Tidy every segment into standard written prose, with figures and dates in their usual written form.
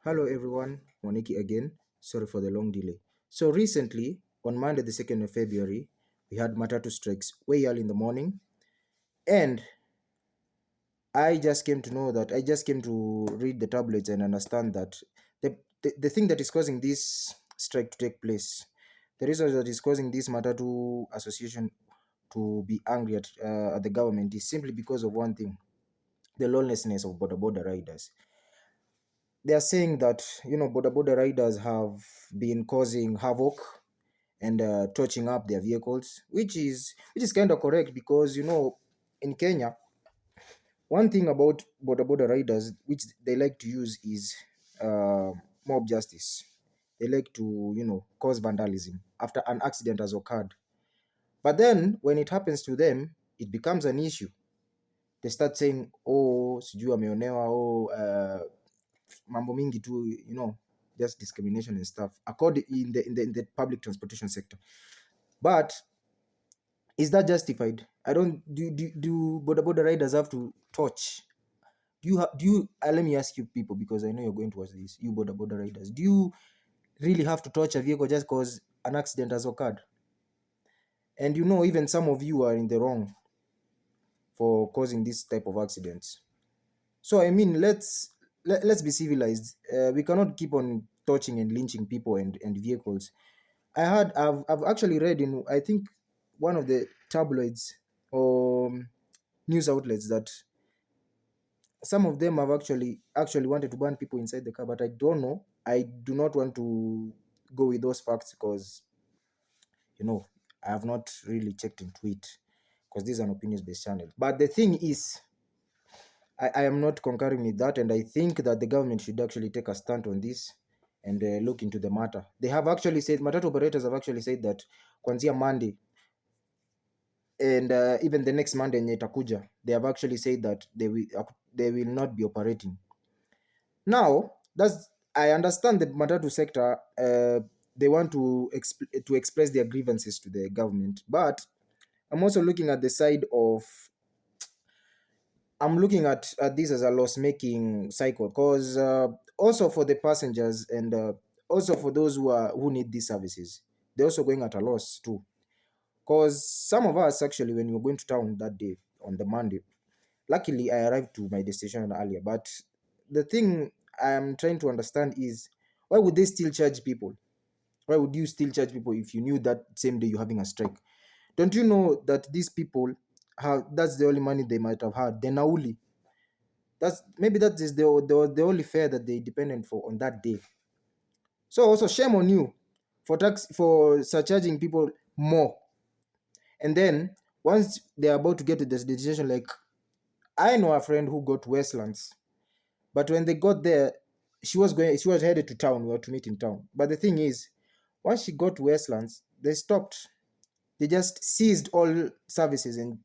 Hello everyone, Moniki again. Sorry for the long delay. So recently, on Monday the 2nd of February, we had Matatu strikes way early in the morning. And I just came to read the tablets and understand that the thing that is causing this strike to take place, the reason that is causing this Matatu association to be angry at the government is simply because of one thing, the lawlessness of border riders. They are saying that border riders have been causing havoc and touching up their vehicles, which is kind of correct because in Kenya, one thing about border riders which they like to use is uh, mob justice. They like to cause vandalism after an accident has occurred, but then when it happens to them, it becomes an issue. They start saying, oh, sijui ameonewa, oh, mambo mingi tu, just discrimination and stuff according in the public transportation sector. But is that justified? I don't do border riders have to touch? Do you let me ask you people, because I know you're going to watch this, you border riders, do you really have to touch a vehicle just because an accident has occurred? And even some of you are in the wrong for causing this type of accidents. So I mean, let's be civilized. We cannot keep on touching and lynching people and vehicles. I've actually read in, I think, one of the tabloids or news outlets that some of them have actually wanted to ban people inside the car, but I don't know. I do not want to go with those facts because you know I have not really checked into it, because this is an opinions based channel. But the thing is, I am not concurring with that, and I think that the government should actually take a stand on this and look into the matter. They have actually said, matatu operators have actually said that kwanzia Monday and even the next Monday yenye itakuja, they have actually said that they will not be operating. Now, that's I understand the matatu sector. They want to express their grievances to the government, but I'm also looking at the side of I'm looking at this as a loss-making cycle, because also for the passengers and also for those who need these services, they're also going at a loss too. Because some of us actually, when we were going to town that day on the Monday, luckily I arrived to my destination earlier. But the thing I am trying to understand is, why would they still charge people? Why would you still charge people if you knew that same day you're having a strike? Don't you know that these people have that's the only money they might have had? The nauli, that is the only fare that they dependent for on that day. So also shame on you for surcharging people more. And then once they're about to get to the destination, like I know a friend who got to Westlands, but when they got there, she was headed to town. We were to meet in town. But the thing is, once she got to Westlands, they stopped. They just seized all services and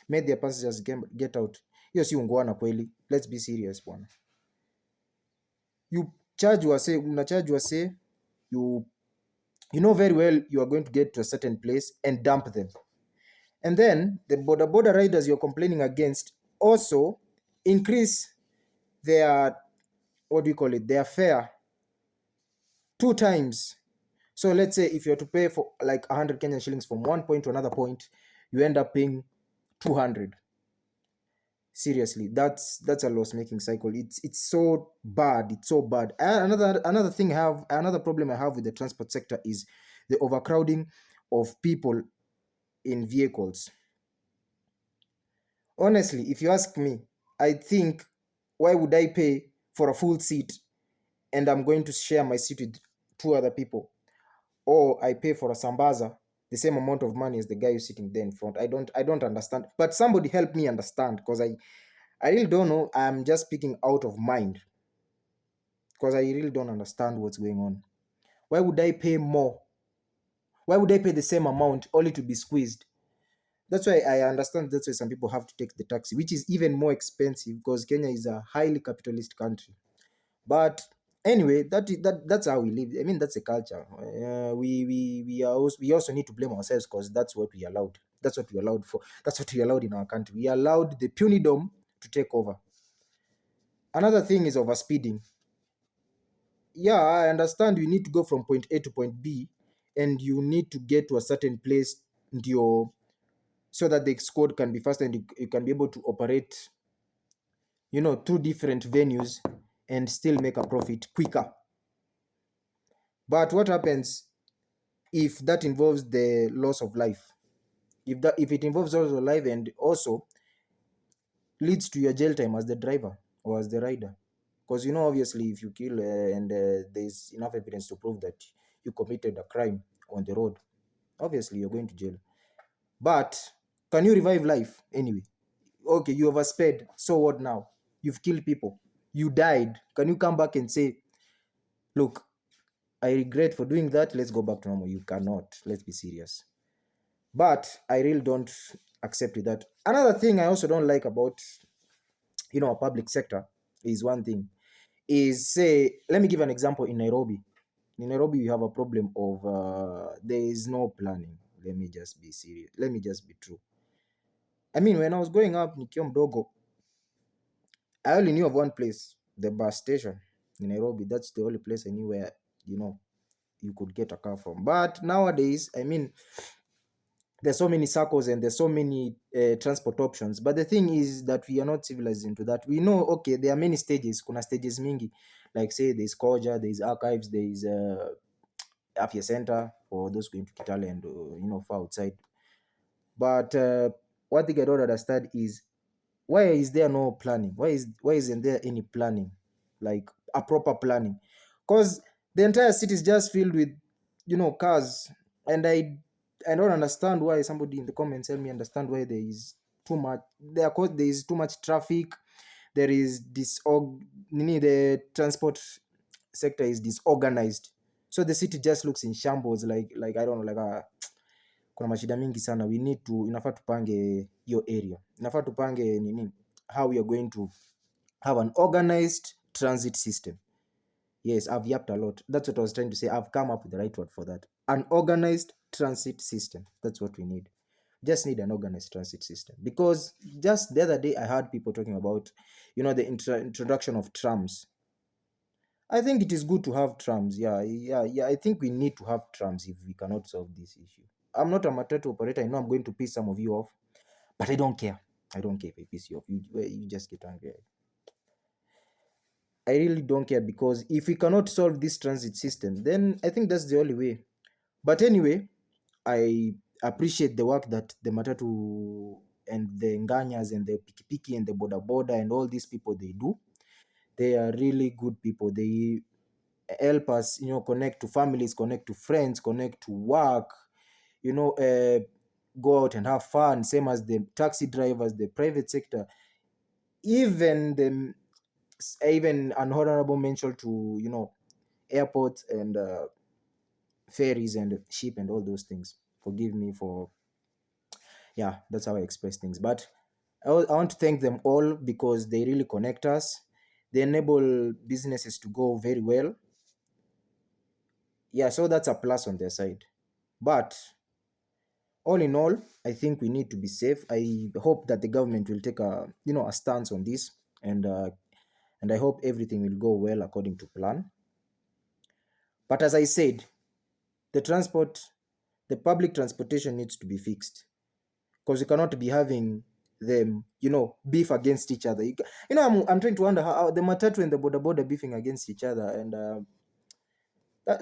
made their passengers get out. Hiyo si ungwana kweli. Let's be serious bwana. You charge wase, unacharge wase, you know very well you are going to get to a certain place and dump them. And then the border riders you're complaining against also increase their, what do you call it, their fare two times. So let's say if you're to pay for like 100 Kenyan shillings from one point to another point, you end up paying 200. Seriously, that's a loss making cycle. It's so bad. It's so bad. Another thing I have, another problem I have with the transport sector is the overcrowding of people in vehicles. Honestly, if you ask me, I think, why would I pay for a full seat and I'm going to share my seat with two other people? Or I pay for a sambaza the same amount of money as the guy who's sitting there in front. I don't understand. But somebody help me understand, because I really don't know. I'm just speaking out of mind because I really don't understand what's going on. Why would I pay more? Why would I pay the same amount only to be squeezed? That's why I understand that's why some people have to take the taxi, which is even more expensive because Kenya is a highly capitalist country. But anyway, that's how we live. I mean, that's a culture. We also need to blame ourselves because that's what we allowed. That's what we allowed for. That's what we allowed in our country. We allowed the punidom to take over. Another thing is overspeeding. yeah, I understand you need to go from point A to point B, and you need to get to a certain place into your, so that the squad can be faster, and you can be able to operate, two different venues and still make a profit quicker. But what happens if that involves the loss of life? If it involves loss of life and also leads to your jail time as the driver or as the rider, because obviously if you kill and there's enough evidence to prove that you committed a crime on the road, obviously you're going to jail. But can you revive life anyway? Okay, you oversped, so what now? You've killed people, you died. Can you come back and say, look, I regret for doing that, let's go back to normal? You cannot. Let's be serious. But I really don't accept with that. Another thing I also don't like about our public sector is one thing is, say, let me give an example. In Nairobi, you have a problem of there is no planning. Let me just be serious. Let me just be true. I mean, when I was growing up, nikiwa mdogo, I only knew of one place, the bus station in Nairobi. That's the only place I knew where, you could get a car from. But nowadays, I mean, there's so many circles and there's so many transport options. But the thing is that we are not civilized into that. We know, okay, there are many stages. Kuna stages mingi. Like, say, there's Koja, there's Archives, there's Afya Center for those going to Kitale and, far outside. But one thing I don't understand is, why is there no planning? Why isn't there any planning, like a proper planning? Because the entire city is just filled with cars, and I don't understand why. Somebody in the comments help me understand why there is too much there is too much traffic. There is the transport sector is disorganized, so the city just looks in shambles, like I don't know, like kuna mashida mingi sana. Inafaa tupange hiyo area, inafaa tupange nini, how we are going to have an organized transit system. Yes, I've yapped a lot. That's what I was trying to say. I've come up with the right word for that. An organized transit system. That's what we need. Just need an organized transit system. Because just the other day, I heard people talking about, the introduction of trams. I think it is good to have trams. Yeah, yeah, yeah. I think we need to have trams if we cannot solve this issue. I'm not a matatu operator. I know I'm going to piss some of you off, but I don't care. I don't care if I piss you off. You just get angry. I really don't care, because if we cannot solve this transit system, then I think that's the only way. But anyway, I appreciate the work that the matatu and the nganyas and the pikipiki and the boda boda and all these people they do. They are really good people. They help us, connect to families, connect to friends, connect to work, go out and have fun. Same as the taxi drivers, the private sector, even an honorable mention to airports and ferries and ship and all those things. Forgive me for, yeah, that's how I express things. But I want to thank them all, because they really connect us. They enable businesses to go very well. Yeah, so that's a plus on their side. But all in all, I think we need to be safe. I hope that the government will take a stance on this, and I hope everything will go well according to plan. But as I said, the transport the public transportation needs to be fixed, because you cannot be having them beef against each other. I'm trying to wonder how the matatu and the boda boda beefing against each other, and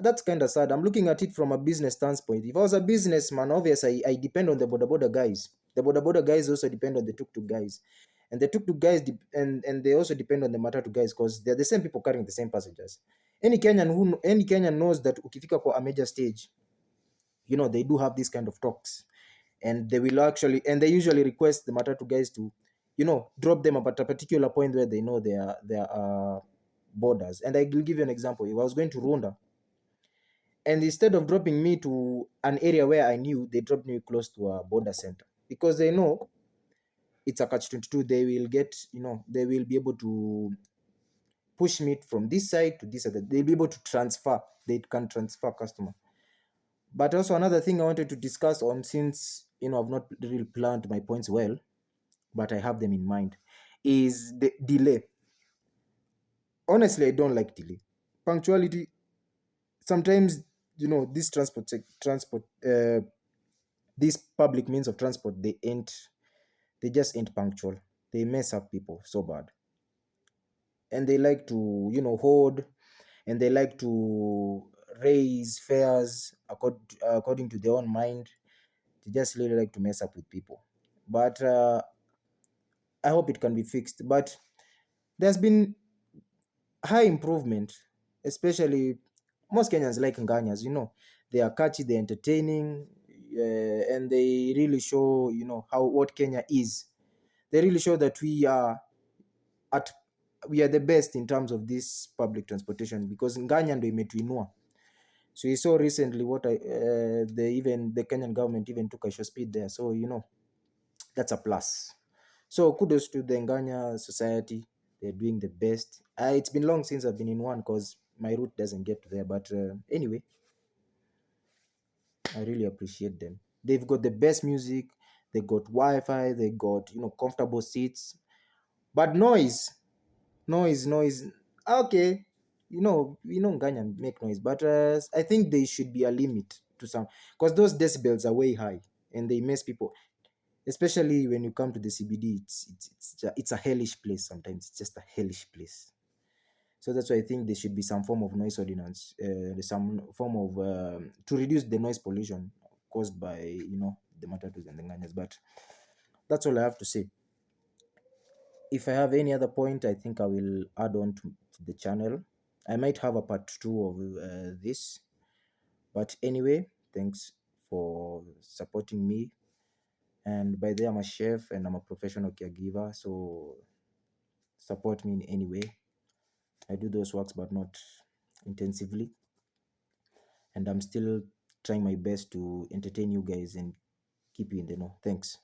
that's kind of sad. I'm looking at it from a business standpoint. If I was a businessman, obviously I depend on the boda boda guys. The boda boda guys also depend on the tuk tuk guys, and the tuk tuk guys and they also depend on the matatu guys, because they're the same people carrying the same passengers. Any Kenyan knows that ukifika kwa a major stage, they do have this kind of talks, and they usually request the matatu guys to drop them at a particular point where they know there are borders. And I will give you an example. If I was going to Runda, and instead of dropping me to an area where I knew, they dropped me close to a border center, because they know it's a catch-22. They will be able to push me from this side to this side. They'll be able to transfer. They can transfer customer. But also another thing I wanted to discuss on, since I've not really planned my points well, but I have them in mind, is the delay. Honestly, I don't like delay. punctuality sometimes, this transport these public means of transport, they just ain't punctual. They mess up people so bad, and they like to hoard, and they like to raise fares according to their own mind. They just really like to mess up with people. But I hope it can be fixed. But there's been high improvement, especially most Kenyans like Nganyas. They are catchy, they're entertaining, and they really show how what Kenya is. They really show that at we are the best in terms of this public transportation, because Nganya ndo imetuinua. So you saw recently what the Kenyan government even took a show speed there. So that's a plus. So kudos to the Nganya society. They're doing the best. It's been long since I've been in one because my route doesn't get to there. But anyway, I really appreciate them. They've got the best music. They got Wi-Fi. They got comfortable seats. But noise. Okay, Nganya make noise, but I think there should be a limit to some, because those decibels are way high and they mess people. Especially when you come to the CBD, it's a hellish place. Sometimes it's just a hellish place. So that's why I think there should be some form of noise ordinance, some form of to reduce the noise pollution caused by the matatus and the nganyas. But that's all I have to say. If I have any other point, I think I will add on to the channel. I might have a part 2 of this. But anyway, thanks for supporting me. And by the way, I'm a chef and I'm a professional caregiver, so support me in any way. I do those works, but not intensively. And I'm still trying my best to entertain you guys and keep you in the know. Thanks.